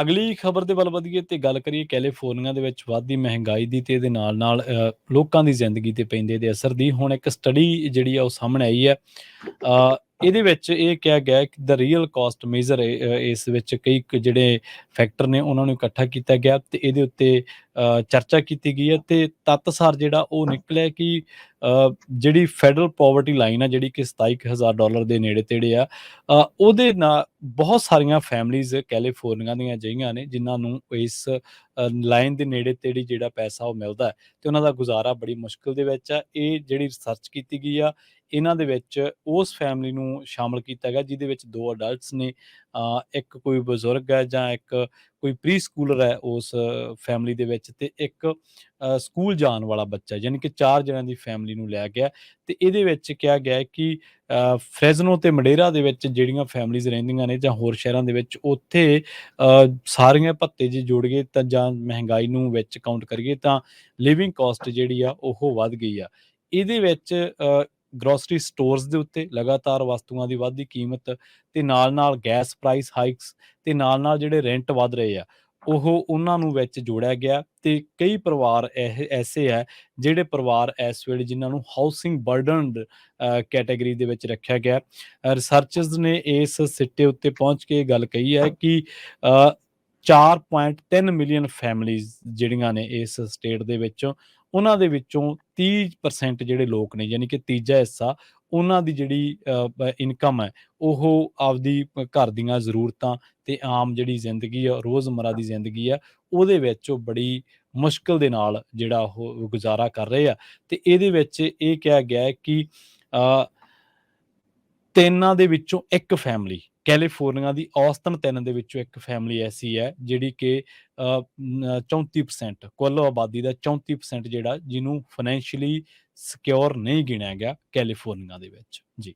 ਅਗਲੀ ਖਬਰ ਦੇ ਵੱਲ ਵਧੀਏ ਤੇ ਗੱਲ ਕਰੀਏ ਕੈਲੀਫੋਰਨੀਆ ਦੇ ਵਿੱਚ ਵੱਧਦੀ ਮਹਿੰਗਾਈ ਦੀ ਤੇ ਇਹਦੇ ਨਾਲ ਲੋਕਾਂ ਦੀ ਜ਼ਿੰਦਗੀ ਤੇ ਪੈਂਦੇ ਇਹਦੇ ਅਸਰ ਦੀ। ਹੁਣ ਇੱਕ ਸਟੱਡੀ ਜਿਹੜੀ ਆ ਉਹ ਸਾਹਮਣੇ ਆਈ ਹੈ। ਇਹਦੇ ਵਿੱਚ ਇਹ ਕਿਹਾ ਗਿਆ ਕਿ ਦ ਰੀਅਲ ਕਾਸਟ ਮੇਜ਼ਰ ਇਸ ਵਿੱਚ ਕਈ ਜਿਹੜੇ ਫੈਕਟਰ ਨੇ ਉਹਨਾਂ ਨੂੰ ਇਕੱਠਾ ਕੀਤਾ ਗਿਆ ਤੇ ਇਹਦੇ ਉੱਤੇ ਚਰਚਾ ਕੀਤੀ ਗਈ ਹੈ ਤੇ ਤੱਤਸਾਰ ਜਿਹੜਾ ਉਹ ਨਿਕਲਿਆ ਕਿ ਜਿਹੜੀ ਫੈਡਰਲ ਪਾਵਰਟੀ ਲਾਈਨ ਆ ਜਿਹੜੀ ਕਿ $27,000 ਦੇ ਨੇੜੇ ਤੇੜੇ ਆ, ਉਹਦੇ ਨਾਲ ਬਹੁਤ ਸਾਰੀਆਂ ਫੈਮਲੀਜ਼ ਕੈਲੀਫੋਰਨੀਆ ਦੀਆਂ ਅਜਿਹੀਆਂ ਨੇ ਜਿਨ੍ਹਾਂ ਨੂੰ ਇਸ ਲਾਈਨ ਦੇ ਨੇੜੇ ਤੇੜੇ ਜਿਹੜਾ ਪੈਸਾ ਉਹ ਮਿਲਦਾ ਤੇ ਉਹਨਾਂ ਦਾ ਗੁਜ਼ਾਰਾ ਬੜੀ ਮੁਸ਼ਕਿਲ ਦੇ ਵਿੱਚ ਆ। ਇਹ ਜਿਹੜੀ ਰਿਸਰਚ ਕੀਤੀ ਗਈ ਆ ਇਹਨਾਂ ਦੇ ਵਿੱਚ ਉਸ ਫੈਮਿਲੀ ਨੂੰ ਸ਼ਾਮਲ ਕੀਤਾ ਗਿਆ ਜਿਹਦੇ ਵਿੱਚ 2 ਅਡਲਟਸ ਨੇ, ਇੱਕ ਕੋਈ ਬਜ਼ੁਰਗ ਹੈ ਜਾਂ ਇੱਕ ਕੋਈ ਪ੍ਰੀ ਸਕੂਲਰ ਹੈ ਉਸ ਫੈਮਿਲੀ ਦੇ ਵਿੱਚ, ਤੇ ਇੱਕ ਸਕੂਲ ਜਾਣ ਵਾਲਾ ਬੱਚਾ, ਯਾਨੀ ਕਿ 4 ਜਣਿਆਂ ਦੀ ਫੈਮਿਲੀ ਨੂੰ ਲਿਆ ਗਿਆ। ਤੇ ਇਹਦੇ ਵਿੱਚ ਕਿਹਾ ਗਿਆ ਕਿ ਫਰੈਜ਼ਨੋ ਤੇ ਮਡੇਰਾ ਦੇ ਵਿੱਚ ਜਿਹੜੀਆਂ ਫੈਮਲੀਜ਼ ਰਹਿੰਦੀਆਂ ਨੇ ਜਾਂ ਹੋਰ ਸ਼ਹਿਰਾਂ ਦੇ ਵਿੱਚ, ਉੱਥੇ ਸਾਰੀਆਂ ਭੱਤੇ ਜੇ ਜੋੜੀਏ ਤਾਂ ਜਾਂ ਮਹਿੰਗਾਈ ਨੂੰ ਵਿੱਚ ਕਾਊਂਟ ਕਰੀਏ ਤਾਂ ਲਿਵਿੰਗ ਕਾਸਟ ਜਿਹੜੀ ਆ ਉਹ ਵੱਧ ਗਈ ਆ। ਇਹਦੇ ਵਿੱਚ ਗਰੋਸਰੀ ਸਟੋਰਸ ਦੇ ਉੱਤੇ ਲਗਾਤਾਰ ਵਸਤੂਆਂ ਦੀ ਵੱਧਦੀ ਕੀਮਤ ਤੇ ਨਾਲ ਗੈਸ ਪ੍ਰਾਈਸ ਹਾਈਕਸ ਤੇ ਨਾਲ ਜਿਹੜੇ ਰੈਂਟ ਵੱਧ ਰਹੇ ਆ ਉਹਨਾਂ ਨੂੰ ਵਿੱਚ ਜੋੜਿਆ ਗਿਆ। ਤੇ ਕਈ ਪਰਿਵਾਰ ਐਸੇ ਹੈ ਜਿਹੜੇ ਪਰਿਵਾਰ ਇਸ ਵੇਲੇ ਜਿਨ੍ਹਾਂ ਨੂੰ ਹਾਊਸਿੰਗ ਬਰਡਨਡ ਕੈਟਾਗਰੀ ਦੇ ਵਿੱਚ ਰੱਖਿਆ ਗਿਆ। ਰਿਸਰਚਰਸ ਨੇ ਇਸ ਸਿੱਟੇ ਉੱਤੇ ਪਹੁੰਚ ਕੇ ਗੱਲ ਕਹੀ ਹੈ ਕਿ 4.3 ਮਿਲੀਅਨ ਫੈਮਲੀਜ਼ ਜਿਹੜੀਆਂ ਨੇ ਇਸ ਸਟੇਟ ਦੇ ਵਿੱਚੋਂ, ਉਹਨਾਂ ਦੇ ਵਿੱਚੋਂ 30% ਜਿਹੜੇ ਲੋਕ ਨੇ, ਯਾਨੀ ਕਿ ਤੀਜਾ ਹਿੱਸਾ, ਉਹਨਾਂ ਦੀ ਜਿਹੜੀ ਇਨਕਮ ਹੈ ਉਹ ਆਪਦੀ ਘਰ ਦੀਆਂ ਜ਼ਰੂਰਤਾਂ ਤੇ ਆਮ ਜਿਹੜੀ ਜ਼ਿੰਦਗੀ ਆ, ਰੋਜ਼ਮर्रा ਦੀ ਜ਼ਿੰਦਗੀ ਆ, ਉਹਦੇ ਵਿੱਚ ਉਹ ਬੜੀ ਮੁਸ਼ਕਿਲ ਦੇ ਨਾਲ ਜਿਹੜਾ ਉਹ ਗੁਜ਼ਾਰਾ ਕਰ ਰਹੇ ਆ। ਤੇ ਇਹਦੇ ਵਿੱਚ ਇਹ ਕਿਹਾ ਗਿਆ ਹੈ ਕਿ 3 ਦੇ ਵਿੱਚੋਂ 1 ਫੈਮਿਲੀ, ਕੈਲੀਫੋਰਨੀਆ ਦੀ ਔਸਤਨ 3 ਦੇ ਵਿੱਚੋਂ 1 ਫੈਮਿਲੀ ਐਸੀ ਹੈ ਜਿਹੜੀ ਕਿ 34% ਕੁੱਲ ਆਬਾਦੀ ਦਾ 34% ਜਿਹੜਾ ਜਿਹਨੂੰ ਫਾਈਨੈਂਸ਼ੀਅਲੀ ਸਿਕਿਉਰ ਨਹੀਂ ਗਿਣਿਆ ਗਿਆ ਕੈਲੀਫੋਰਨੀਆ ਦੇ ਵਿੱਚ। ਜੀ।